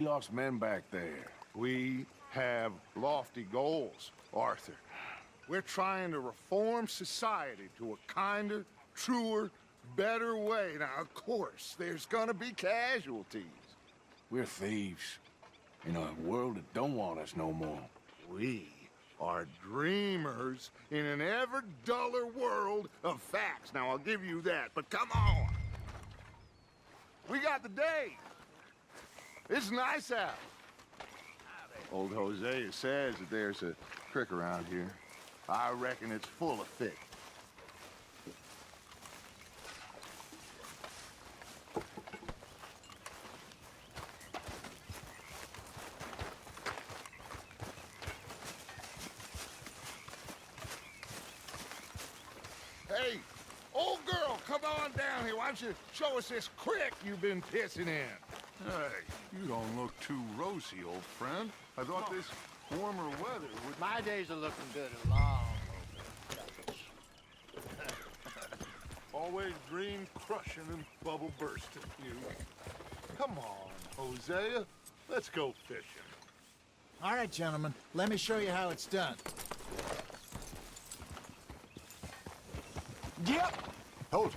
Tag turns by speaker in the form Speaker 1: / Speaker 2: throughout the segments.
Speaker 1: lost men back there.
Speaker 2: We have lofty goals, Arthur. We're trying to reform society to a kinder, truer, better way. Now, of course, there's gonna be casualties.
Speaker 1: We're thieves in a world that don't want us no more.
Speaker 2: We are dreamers in an ever duller world of facts. Now, I'll give you that, but come on. We got the day. It's nice out. Old Hosea says that there's a creek around here. I reckon it's full of fish. Hey, old girl, come on down here. Why don't you show us this creek you've been pissing in?
Speaker 3: Hey, you don't look too rosy, old friend. I thought this warmer weather would...
Speaker 4: My days are looking good and long.
Speaker 3: Always dream crushing and bubble bursting, you. Come on, Hosea. Let's go fishing.
Speaker 4: All right, gentlemen. Let me show you how it's done.
Speaker 3: Yep. Hold.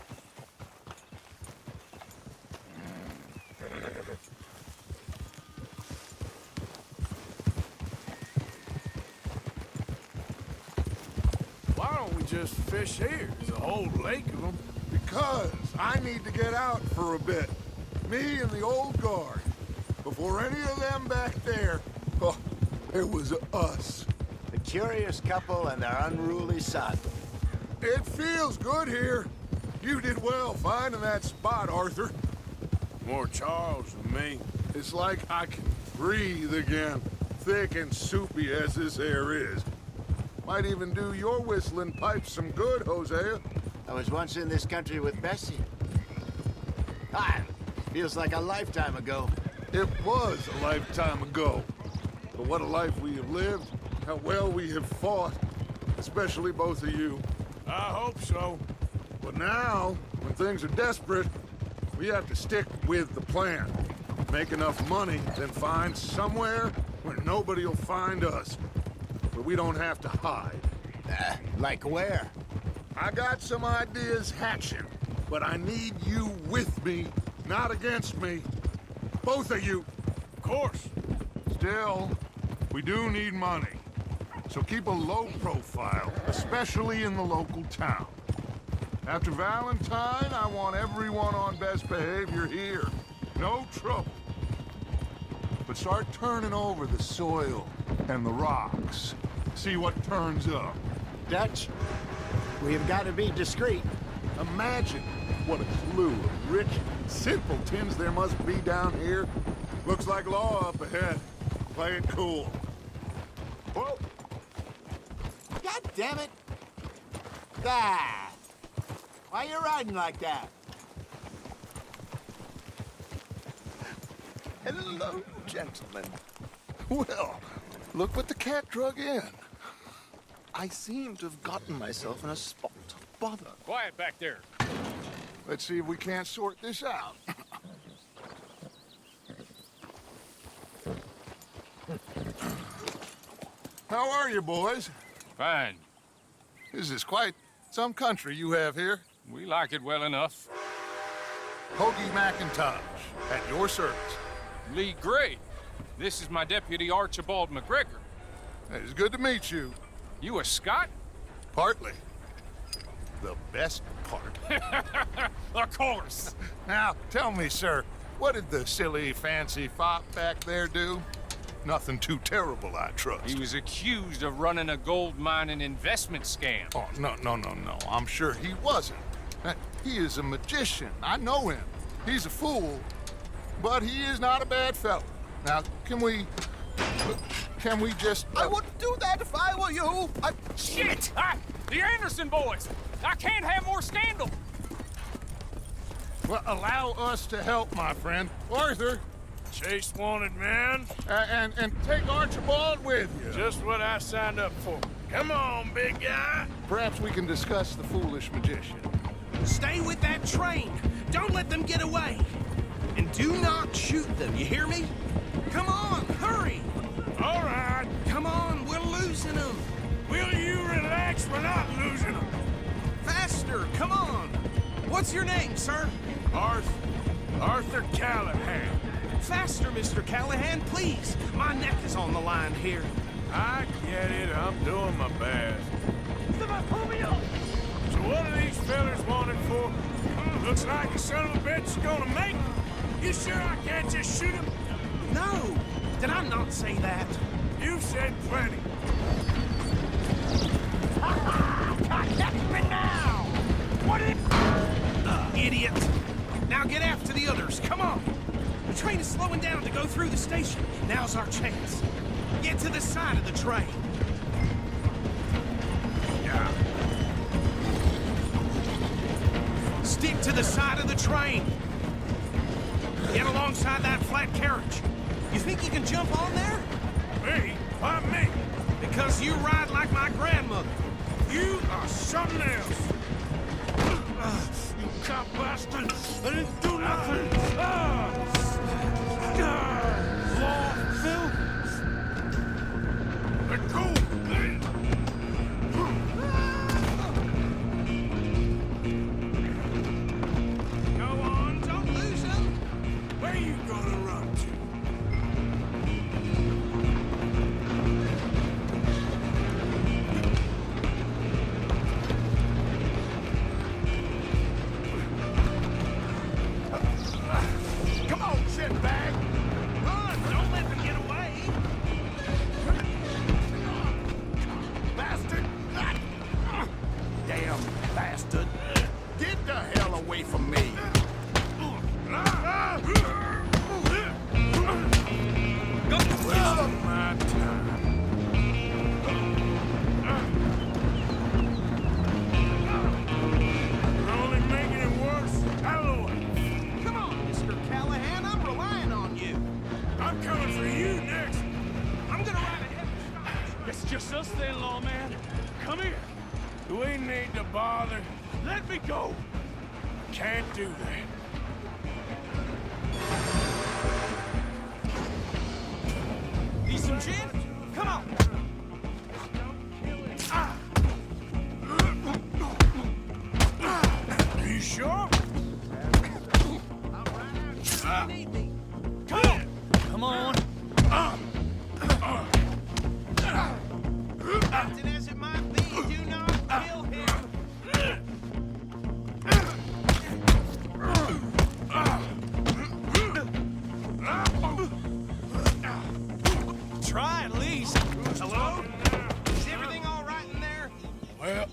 Speaker 1: Why don't we just fish here? There's a whole lake of them.
Speaker 2: Because I need to get out for a bit. Me and the old guard. Before any of them back there, oh, it was us.
Speaker 4: The curious couple and their unruly son.
Speaker 2: It feels good here. You did well finding that spot, Arthur.
Speaker 1: More Charles than me.
Speaker 2: It's like I can breathe again, thick and soupy as this air is. Might even do your whistling pipes some good, Hosea.
Speaker 4: I was once in this country with Bessie. Feels like a lifetime ago.
Speaker 2: It was a lifetime ago. But what a life we have lived, how well we have fought, especially both of you.
Speaker 1: I hope so.
Speaker 2: But now, when things are desperate, we have to stick with the plan. Make enough money, then find somewhere where nobody will find us. Where we don't have to hide.
Speaker 4: Like where?
Speaker 2: I got some ideas hatching, but I need you with me, not against me. Both of you.
Speaker 1: Of course.
Speaker 2: Still, we do need money. So keep a low profile, especially in the local town. After Valentine, I want everyone on best behavior here. No trouble. But start turning over the soil and the rocks. See what turns up.
Speaker 4: Dutch, we've got to be discreet.
Speaker 2: Imagine what a slew of rich simpletons there must be down here. Looks like law up ahead. Play it cool.
Speaker 4: Whoa! God damn it! Ah! Why you riding like that?
Speaker 2: Hello, gentlemen. Well, look what the cat drug in. I seem to have gotten myself in a spot of bother.
Speaker 5: Quiet back there.
Speaker 2: Let's see if we can't sort this out. How are you, boys?
Speaker 5: Fine.
Speaker 2: This is quite some country you have here.
Speaker 5: We like it well enough.
Speaker 2: Hoagie McIntosh, at your service.
Speaker 5: Lee Gray. This is my deputy Archibald McGregor.
Speaker 2: It's good to meet you.
Speaker 5: You a Scot?
Speaker 2: Partly. The best part.
Speaker 5: Of course.
Speaker 2: Now, tell me, sir, what did the silly, fancy fop back there do? Nothing too terrible, I trust.
Speaker 5: He was accused of running a gold mining investment scam.
Speaker 2: Oh, no. I'm sure he wasn't. He is a magician. I know him. He's a fool, but he is not a bad fellow. Now, can we just...
Speaker 4: I wouldn't do that if I were you!
Speaker 5: Shit! The Anderson boys! I can't have more scandal!
Speaker 2: Well, allow us to help, my friend. Arthur,
Speaker 1: Chase wanted man.
Speaker 2: and take Archibald with you.
Speaker 1: Just what I signed up for. Come on, big guy.
Speaker 2: Perhaps we can discuss the foolish magician.
Speaker 6: Stay with that train. Don't let them get away. And do not shoot them, you hear me? Come What's your name, sir?
Speaker 1: Arthur Callahan.
Speaker 6: Faster, Mr. Callahan, please. My neck is on the line here.
Speaker 1: I get it. I'm doing my best. So what are these fellas wanted for? Looks like the son of a bitch is gonna make it. You sure I can't just shoot him?
Speaker 6: No, did I not say that?
Speaker 1: You said plenty.
Speaker 6: Catch me now! What is... idiot! Now get after the others, come on! The train is slowing down to go through the station. Now's our chance. Get to the side of the train.
Speaker 1: Yeah.
Speaker 6: Stick to the side of the train. Get alongside that flat carriage. You think you can jump on there?
Speaker 1: Me? Why me?
Speaker 6: Because you ride like my grandmother.
Speaker 1: You are something else. You cop bastard! I didn't do nothing! Law, Phil? Let go!
Speaker 6: Go on, don't lose him.
Speaker 1: Where you gonna run to?
Speaker 3: Come on, shitbag!
Speaker 6: Run, don't let them get away.
Speaker 3: Bastard! Damn bastard! Get the hell away from me!
Speaker 1: Wasting my time. You're only making it worse. Hello.
Speaker 6: Come on, Mr. Callahan, I'm relying on you.
Speaker 1: I'm coming for you next.
Speaker 6: I'm gonna ride ahead.
Speaker 5: It's just us then, lawman. Come here.
Speaker 1: Do we need to bother?
Speaker 5: Let me go.
Speaker 1: Can't do that.
Speaker 6: Need some gin? Come on.
Speaker 1: Are you sure?
Speaker 6: I'll ride out if you need me.
Speaker 5: Come on. Come on.
Speaker 6: Tempting as it might be, do not kill him. Try at least. Hello? Is everything all right in there?
Speaker 1: Well,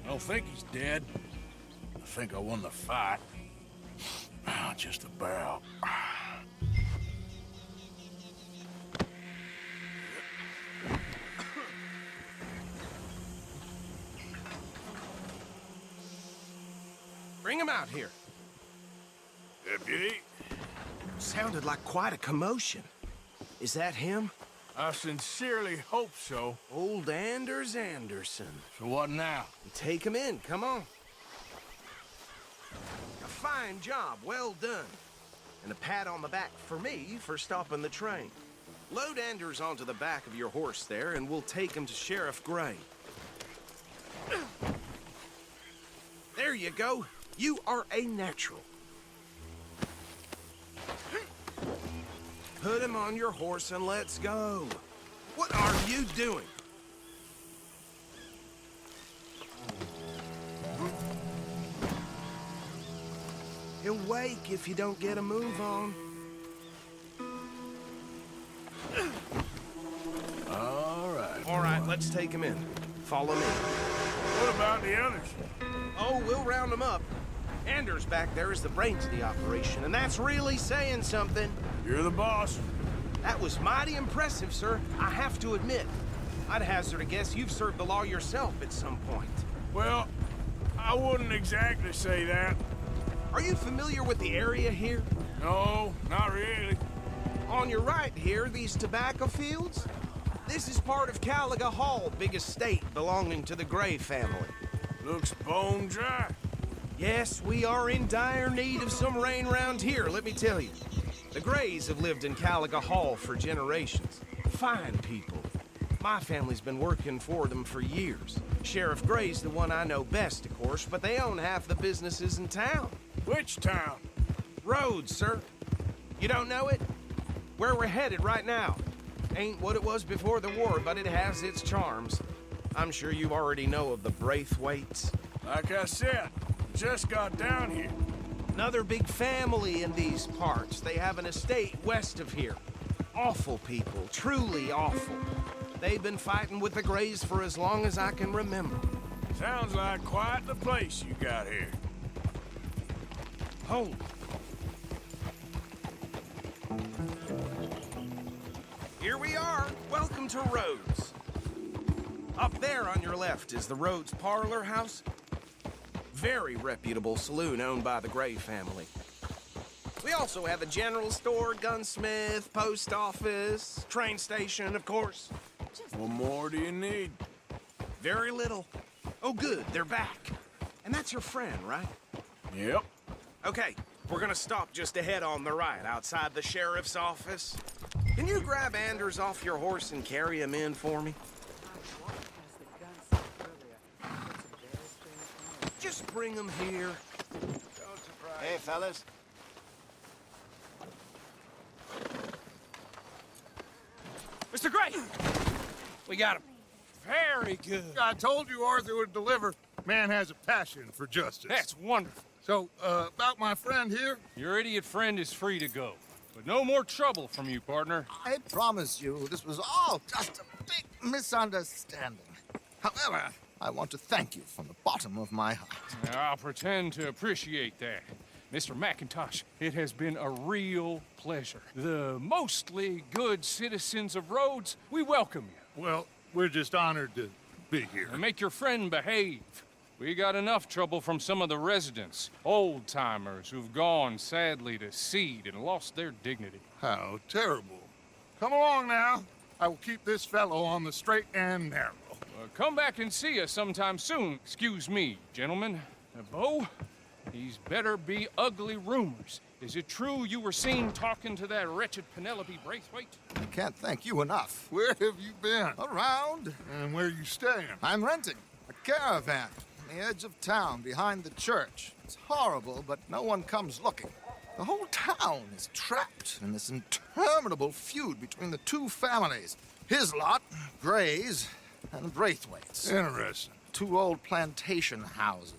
Speaker 1: I don't think he's dead. I think I won the fight. Just about.
Speaker 6: Bring him out here.
Speaker 1: Deputy,
Speaker 6: Sounded like quite a commotion. Is that him?
Speaker 1: I sincerely hope so.
Speaker 6: Old Anders Anderson.
Speaker 1: So what now?
Speaker 6: Take him in, come on. A fine job, well done. And a pat on the back for me for stopping the train. Load Anders onto the back of your horse there, and we'll take him to Sheriff Gray. There you go. You are a natural. Put him on your horse and let's go. What are you doing? He'll wake if you don't get a move on. All right, let's take him in. Follow me.
Speaker 1: What about the others?
Speaker 6: Oh, we'll round them up. Anders back there is the brains of the operation, and that's really saying something.
Speaker 1: You're the boss.
Speaker 6: That was mighty impressive, sir. I have to admit. I'd hazard a guess you've served the law yourself at some point.
Speaker 1: Well, I wouldn't exactly say that.
Speaker 6: Are you familiar with the area here?
Speaker 1: No, not really.
Speaker 6: On your right here, these tobacco fields? This is part of Caliga Hall, big estate belonging to the Gray family.
Speaker 1: Looks bone dry.
Speaker 6: Yes, we are in dire need of some rain round here, let me tell you. The Grays have lived in Caliga Hall for generations. Fine people. My family's been working for them for years. Sheriff Gray's the one I know best, of course, but they own half the businesses in town.
Speaker 1: Which town?
Speaker 6: Rhodes, sir. You don't know it? Where we're headed right now. Ain't what it was before the war, but it has its charms. I'm sure you already know of the Braithwaites.
Speaker 1: Like I said, just got down here.
Speaker 6: Another big family in these parts. They have an estate west of here. Awful people, truly awful. They've been fighting with the Grays for as long as I can remember.
Speaker 1: Sounds like quite the place you got here.
Speaker 6: Hold. Here we are. Welcome to Rhodes. Up there on your left is the Rhodes Parlor House. Very reputable saloon owned by the Gray family. We also have a general store, gunsmith, post office, train station, of course.
Speaker 1: What more do you need?
Speaker 6: Very little. Oh, good, they're back. And that's your friend, right?
Speaker 1: Yep.
Speaker 6: Okay, we're gonna stop just ahead on the right, outside the sheriff's office. Can you grab Anders off your horse and carry him in for me? Just bring him here.
Speaker 4: Hey, fellas.
Speaker 5: Mr. Gray! We got him. Very good.
Speaker 3: I told you Arthur would deliver. Man has a passion for justice.
Speaker 5: That's wonderful.
Speaker 3: So, about my friend here?
Speaker 7: Your idiot friend is free to go. But no more trouble from you, partner.
Speaker 8: I promise you, this was all just a big misunderstanding. However, I want to thank you from the bottom of my heart.
Speaker 7: I'll pretend to appreciate that. Mr. McIntosh, it has been a real pleasure. The mostly good citizens of Rhodes, we welcome you.
Speaker 3: Well, we're just honored to be here.
Speaker 7: And make your friend behave. We got enough trouble from some of the residents, old-timers who've gone, sadly, to seed and lost their dignity.
Speaker 3: How terrible. Come along now. I will keep this fellow on the straight and narrow.
Speaker 7: Come back and see us sometime soon. Excuse me, gentlemen. Bo, these better be ugly rumors. Is it true you were seen talking to that wretched Penelope Braithwaite?
Speaker 8: I can't thank you enough.
Speaker 3: Where have you been?
Speaker 8: Around.
Speaker 3: And where you staying?
Speaker 8: I'm renting a caravan on the edge of town behind the church. It's horrible, but no one comes looking. The whole town is trapped in this interminable feud between the two families. His lot, Gray's, and the Braithwaites.
Speaker 3: Interesting.
Speaker 8: Two old plantation houses,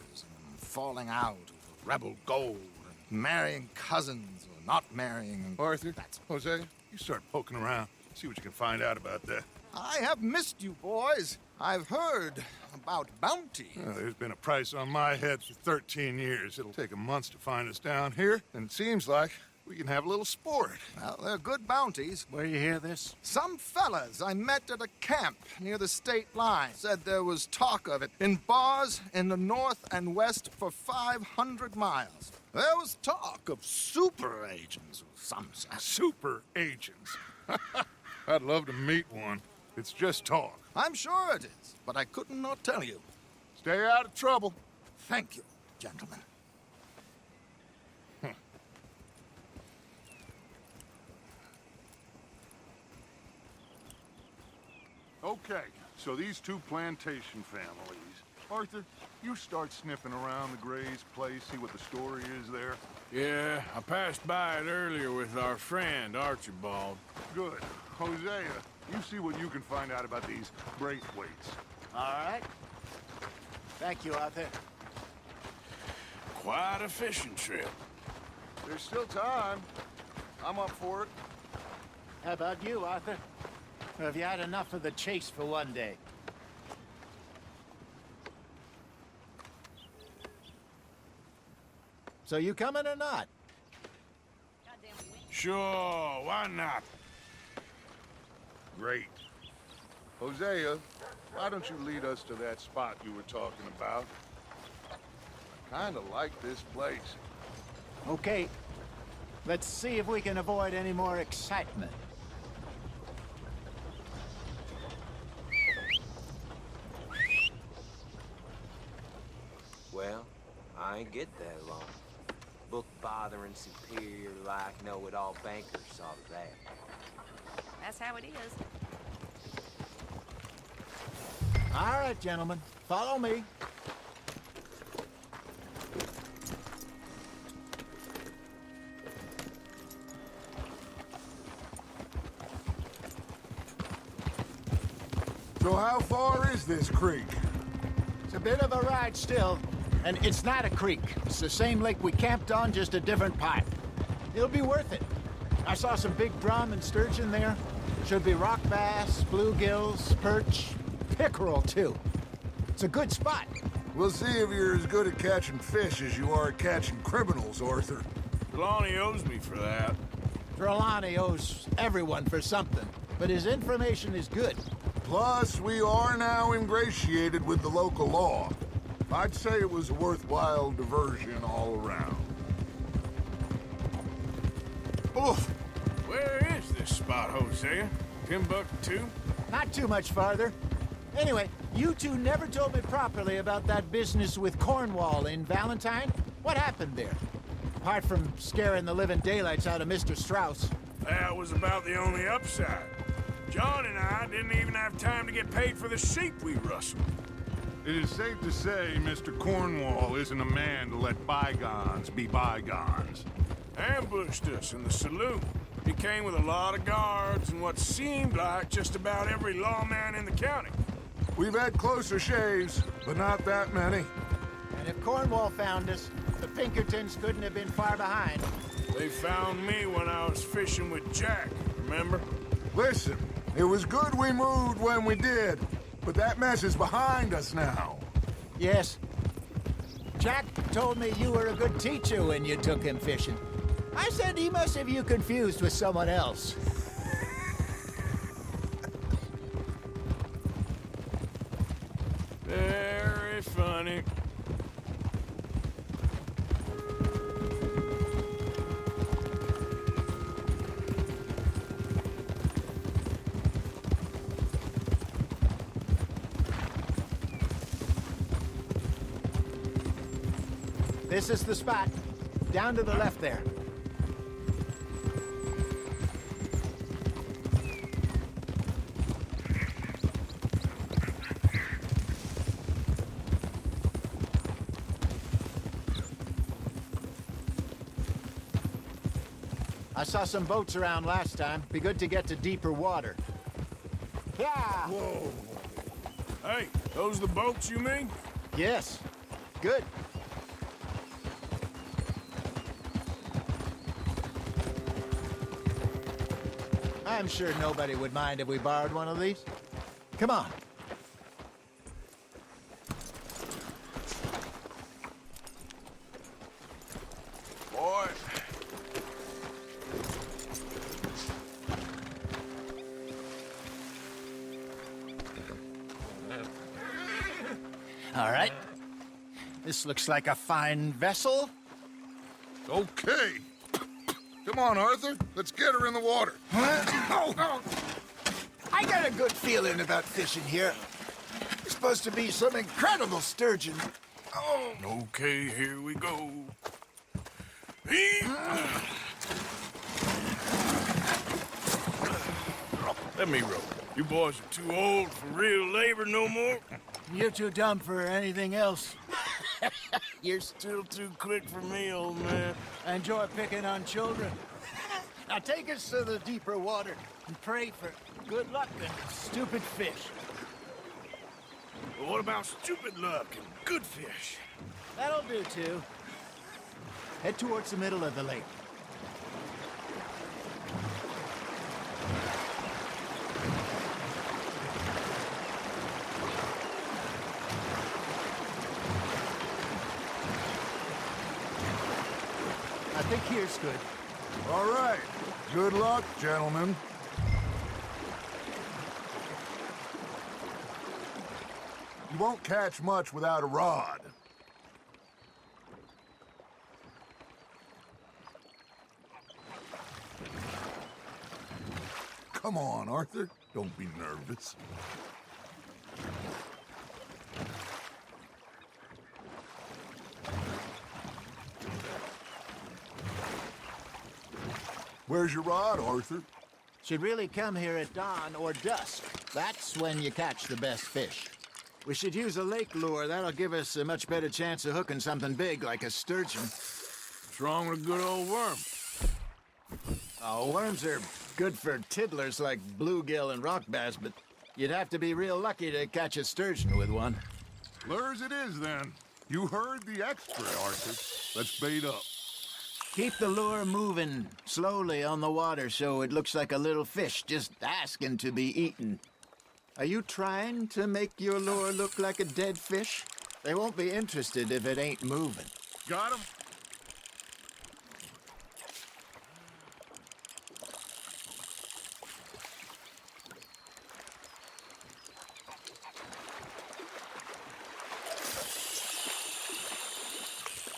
Speaker 8: and falling out over rebel gold, and marrying cousins or not marrying.
Speaker 3: Arthur, Hosea, you start poking around. See what you can find out about that.
Speaker 8: I have missed you, boys. I've heard about bounty.
Speaker 3: Well, there's been a price on my head for 13 years. It'll take 'em months to find us down here, and it seems like we can have a little sport.
Speaker 8: Well, they're good bounties.
Speaker 4: Where you hear this?
Speaker 8: Some fellas I met at a camp near the state line said there was talk of it in bars in the north and west for 500 miles. There was talk of super agents, some said.
Speaker 3: Super agents. I'd love to meet one. It's just talk.
Speaker 8: I'm sure it is, but I couldn't not tell you.
Speaker 3: Stay out of trouble.
Speaker 8: Thank you, gentlemen.
Speaker 3: Okay, so these two plantation families. Arthur, you start sniffing around the Gray's place, see what the story is there.
Speaker 1: Yeah, I passed by it earlier with our friend, Archibald.
Speaker 3: Good. Hosea, you see what you can find out about these Braithwaites.
Speaker 4: All right. Thank you, Arthur.
Speaker 1: Quite a fishing trip.
Speaker 3: There's still time. I'm up for it.
Speaker 4: How about you, Arthur? Or have you had enough of the chase for one day? So you coming or not?
Speaker 1: Sure, why not?
Speaker 3: Great. Hosea, why don't you lead us to that spot you were talking about? I kinda like this place.
Speaker 4: Okay. Let's see if we can avoid any more excitement.
Speaker 9: Well, I ain't get that long. Book-bothering, superior-like, know-it-all bankers saw to that.
Speaker 10: That's how it is.
Speaker 4: All right, gentlemen. Follow me.
Speaker 2: So how far is this creek?
Speaker 4: It's a bit of a ride still. And it's not a creek. It's the same lake we camped on, just a different pipe. It'll be worth it. I saw some big drum and sturgeon there. Should be rock bass, bluegills, perch, pickerel too. It's a good spot.
Speaker 2: We'll see if you're as good at catching fish as you are at catching criminals, Arthur.
Speaker 1: Trelawney owes me for that.
Speaker 4: Trelawney owes everyone for something, but his information is good.
Speaker 2: Plus, we are now ingratiated with the local law. I'd say it was a worthwhile diversion all around.
Speaker 1: Oof. Where is this spot, Hosea? Timbuktu?
Speaker 4: Not too much farther. Anyway, you two never told me properly about that business with Cornwall in Valentine. What happened there? Apart from scaring the living daylights out of Mr. Strauss.
Speaker 1: That was about the only upside. John and I didn't even have time to get paid for the sheep we rustled.
Speaker 2: It is safe to say Mr. Cornwall isn't a man to let bygones be bygones.
Speaker 1: Ambushed us in the saloon. He came with a lot of guards and what seemed like just about every lawman in the county.
Speaker 2: We've had closer shaves, but not that many.
Speaker 4: And if Cornwall found us, the Pinkertons couldn't have been far behind.
Speaker 1: They found me when I was fishing with Jack, remember?
Speaker 2: Listen, it was good we moved when we did, but that mess is behind us now.
Speaker 4: Yes. Jack told me you were a good teacher when you took him fishing. I said he must have you confused with someone else.
Speaker 1: Very funny.
Speaker 4: This is the spot. Down to the left there. I saw some boats around last time. Be good to get to deeper water. Yeah!
Speaker 1: Whoa. Hey, those the boats you mean?
Speaker 4: Yes. Good. I'm sure nobody would mind if we borrowed one of these. Come on.
Speaker 1: Boy.
Speaker 4: All right. This looks like a fine vessel.
Speaker 2: Okay. Come on, Arthur. Let's get her in the water.
Speaker 4: Oh. I got a good feeling about fishing here. There's supposed to be some incredible sturgeon. Oh.
Speaker 1: Okay, here we go. Let me row. You boys are too old for real labor no more.
Speaker 4: You're too dumb for anything else.
Speaker 1: You're still too quick for me, old man.
Speaker 4: I enjoy picking on children. Now take us to the deeper water and pray for good luck and stupid fish.
Speaker 1: But what about stupid luck and good fish?
Speaker 4: That'll do, too. Head towards the middle of the lake. I think here's good.
Speaker 2: All right. Good luck, gentlemen. You won't catch much without a rod. Come on, Arthur. Don't be nervous. Where's your rod, Arthur?
Speaker 4: Should really come here at dawn or dusk. That's when you catch the best fish. We should use a lake lure. That'll give us a much better chance of hooking something big like a sturgeon.
Speaker 1: What's wrong with a good old worm?
Speaker 4: Oh, worms are good for tiddlers like bluegill and rock bass, but you'd have to be real lucky to catch a sturgeon with one.
Speaker 3: Lures it is, then. You heard the expert, Arthur. Let's bait up.
Speaker 4: Keep the lure moving slowly on the water so it looks like a little fish just asking to be eaten. Are you trying to make your lure look like a dead fish? They won't be interested if it ain't moving.
Speaker 3: Got him?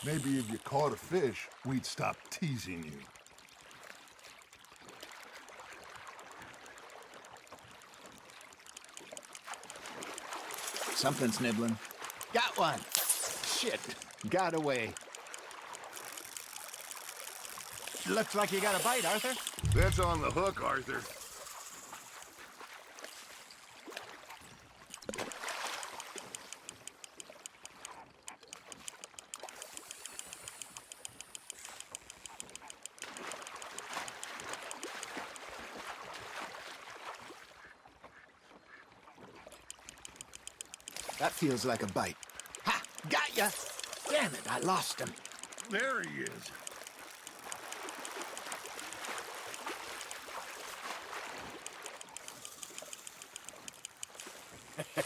Speaker 3: Maybe if you caught a fish, we'd stop teasing you.
Speaker 4: Something's nibbling. Got one! Shit, got away. Looks like you got a bite, Arthur.
Speaker 3: That's on the hook, Arthur.
Speaker 4: That feels like a bite. Ha! Got ya! Damn it, I lost him.
Speaker 3: There he is.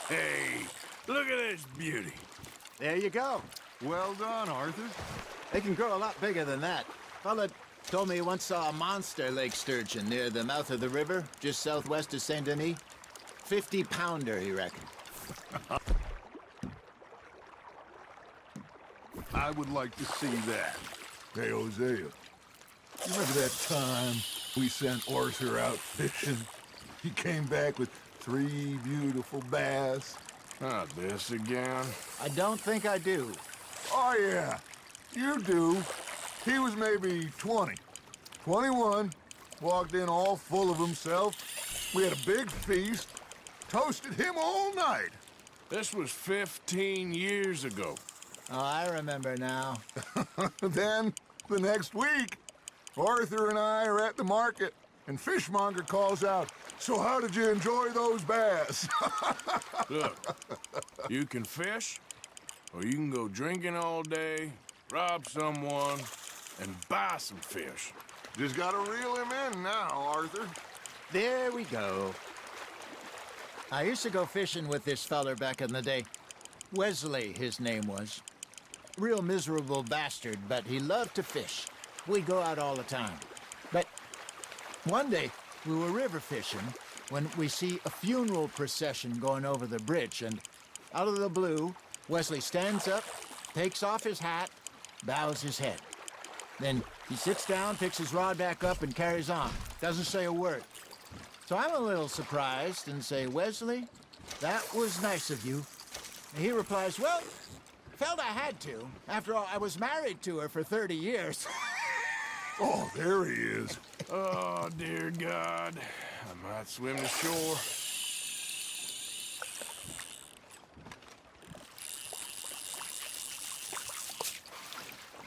Speaker 1: Hey, look at this beauty.
Speaker 4: There you go.
Speaker 3: Well done, Arthur.
Speaker 4: They can grow a lot bigger than that. Fella told me he once saw a monster lake sturgeon near the mouth of the river, just southwest of Saint Denis. 50-pounder, he reckoned.
Speaker 3: I would like to see that. Hey, Hosea, you remember that time we sent Arthur out fishing? He came back with 3 beautiful bass.
Speaker 1: Not this again.
Speaker 4: I don't think I do.
Speaker 3: Oh, yeah, you do. He was maybe 20, 21, walked in all full of himself. We had a big feast, toasted him all night.
Speaker 1: This was 15 years ago.
Speaker 4: Oh, I remember now.
Speaker 3: Then, the next week, Arthur and I are at the market, and Fishmonger calls out, "So how did you enjoy those bass?"
Speaker 1: Look, you can fish, or you can go drinking all day, rob someone, and buy some fish.
Speaker 3: Just gotta reel him in now, Arthur.
Speaker 4: There we go. I used to go fishing with this feller back in the day. Wesley, his name was. Real miserable bastard, but he loved to fish. We'd go out all the time. But one day, we were river fishing when we see a funeral procession going over the bridge, and out of the blue, Wesley stands up, takes off his hat, bows his head. Then he sits down, picks his rod back up, and carries on. Doesn't say a word. So I'm a little surprised and say, "Wesley, that was nice of you." And he replies, "Well, felt I had to. After all, I was married to her for 30 years.
Speaker 3: Oh, there he is.
Speaker 1: Oh, dear God. I might swim to shore.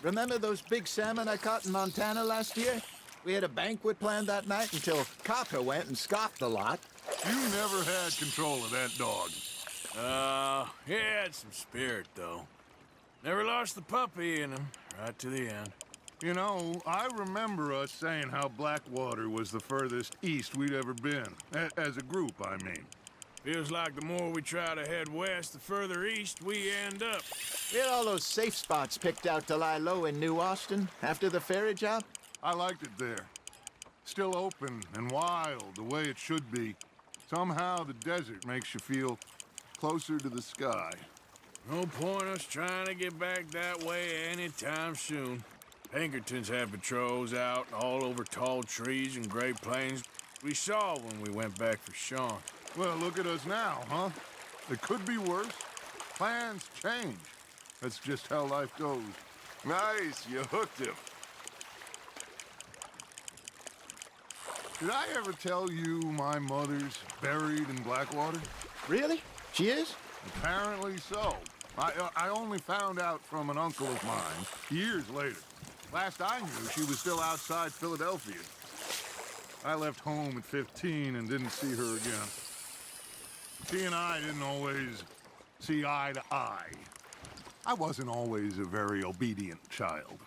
Speaker 4: Remember those big salmon I caught in Montana last year? We had a banquet planned that night until Copper went and scoffed the lot.
Speaker 3: You never had control of that dog.
Speaker 1: He had some spirit, though. Never lost the puppy in him, right to the end.
Speaker 3: You know, I remember us saying how Blackwater was the furthest east we'd ever been. As a group, I mean.
Speaker 1: Feels like the more we try to head west, the further east we end up.
Speaker 4: We had all those safe spots picked out to lie low in New Austin after the ferry job.
Speaker 3: I liked it there. Still open and wild, the way it should be. Somehow the desert makes you feel closer to the sky.
Speaker 1: No point us trying to get back that way anytime soon. Pinkertons have patrols out all over tall trees and Great Plains. We saw when we went back for Sean.
Speaker 3: Well, look at us now, huh? It could be worse. Plans change. That's just how life goes. Nice, you hooked him. Did I ever tell you my mother's buried in Blackwater?
Speaker 4: Really? She is?
Speaker 2: Apparently so. I only found out from an uncle of mine years later. Last I knew, she was still outside Philadelphia. I left home at 15 and didn't see her again. She and I didn't always see eye to eye. I wasn't always a very obedient child.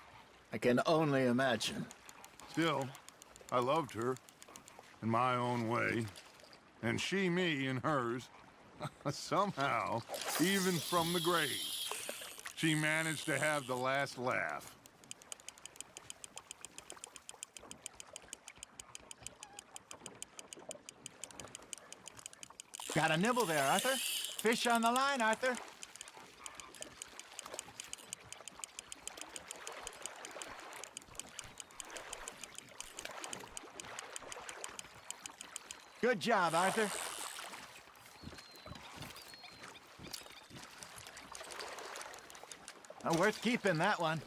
Speaker 4: I can only imagine.
Speaker 2: Still, I loved her in my own way, and she me in hers. Somehow, even from the grave, she managed to have the last laugh.
Speaker 4: Got a nibble there, Arthur. Fish on the line, Arthur. Good job, Arthur. Worth keeping, that one.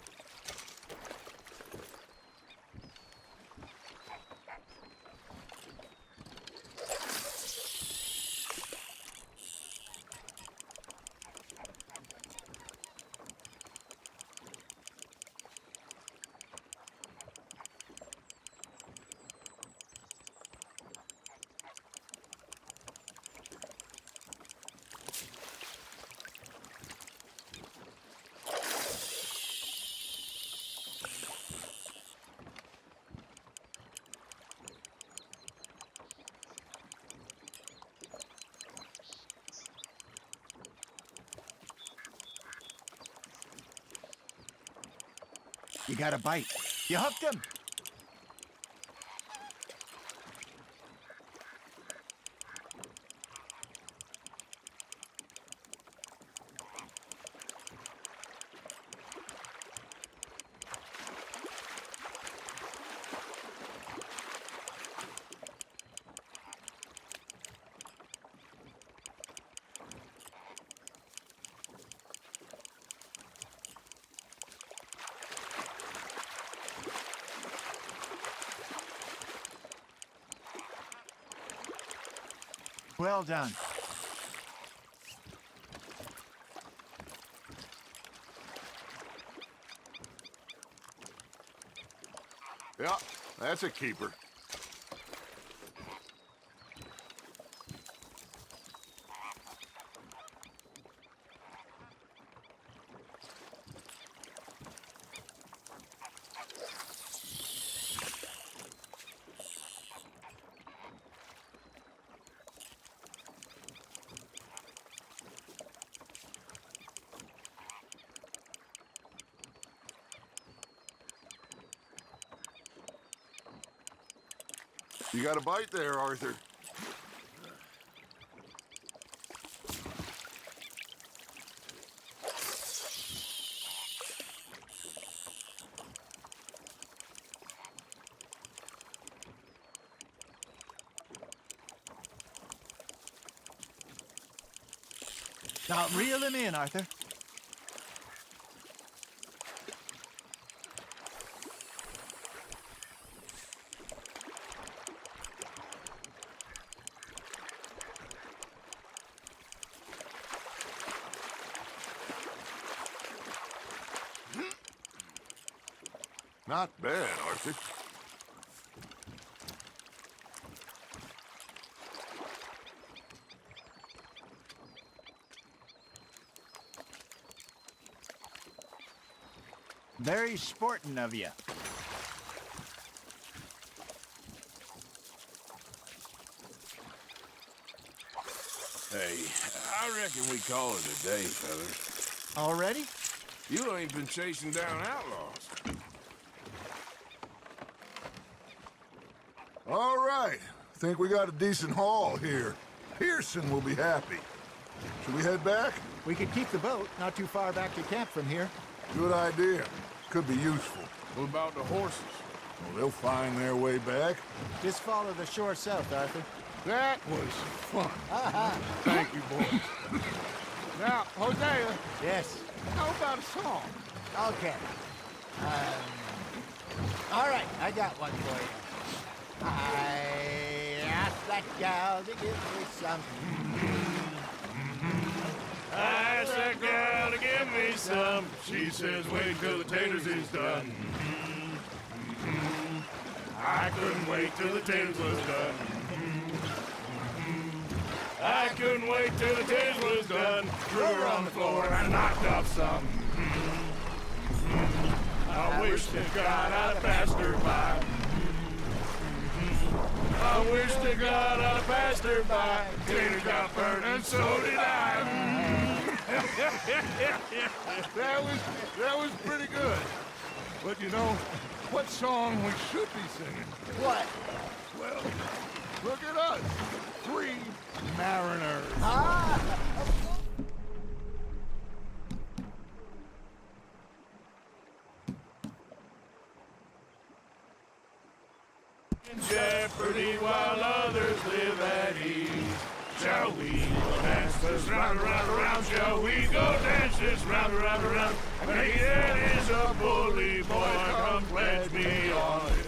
Speaker 4: You got a bite. You hooked him. Well done.
Speaker 2: Yeah, that's a keeper. You got a bite there, Arthur.
Speaker 4: Now reel him in, Arthur.
Speaker 2: Not bad, Arthur.
Speaker 4: Very sporting of you.
Speaker 1: Hey, I reckon we call it a day, fellas.
Speaker 4: Already?
Speaker 1: You ain't been chasing down outlaws.
Speaker 3: All right. Think we got a decent haul here. Pearson will be happy. Should we head back?
Speaker 4: We could keep the boat not too far back to camp from here.
Speaker 3: Good idea. Could be useful.
Speaker 1: What about the horses?
Speaker 3: Well, they'll find their way back.
Speaker 4: Just follow the shore south, Arthur.
Speaker 2: That was fun. Thank you, boys. Now, Hosea,
Speaker 4: Yes.
Speaker 2: how about a song?
Speaker 4: Okay. All right, I got one for you. I asked that gal to give me something.
Speaker 1: I asked that girl to give me some. She says, wait till the taters is done. I couldn't wait till the taters was done. I couldn't wait till the taters was done. Threw her on the floor and knocked off some. I wish to God I'd passed her by. I wish to God I'd passed her by. Tater got burned and so did I.
Speaker 2: That was pretty good. But you know, what song we should be singing?
Speaker 4: What?
Speaker 2: Well, look at us. 3 mariners.
Speaker 1: In jeopardy while others live at ease. Shall we go dance this round, round, round? Shall we go dance this round, round, round? Hey, that is a bully boy, come pledge me on it.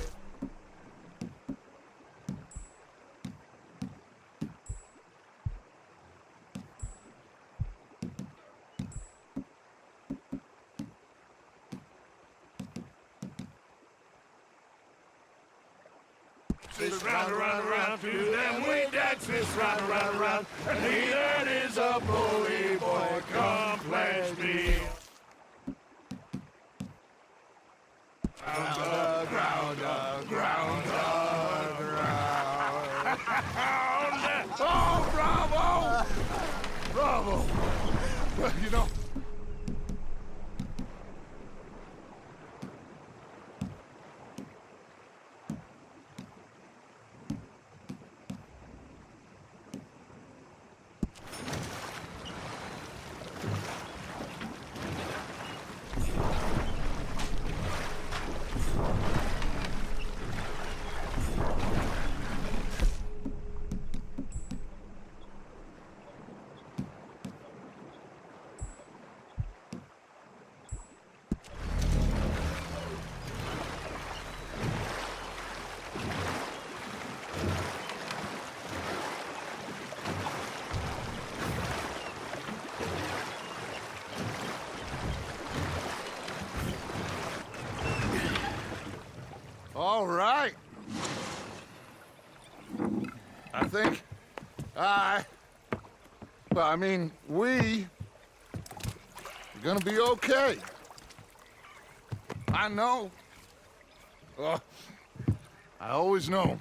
Speaker 1: This round, round, round, to them we dance this round, round, round. And he that is a bully boy, come pledge me. Ground, ground, ground, ground.
Speaker 2: Oh, bravo! Bravo! Well, you know, all right. I think we are gonna be okay. I know. I always know.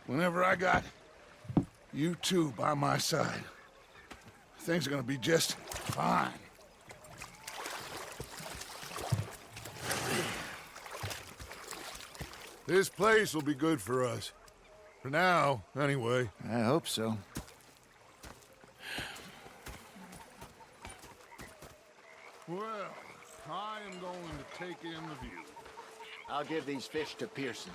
Speaker 2: Whenever I got you two by my side, things are gonna be just fine. This place will be good for us. For now, anyway.
Speaker 4: I hope so.
Speaker 2: Well, I am going to take in the view.
Speaker 4: I'll give these fish to Pearson.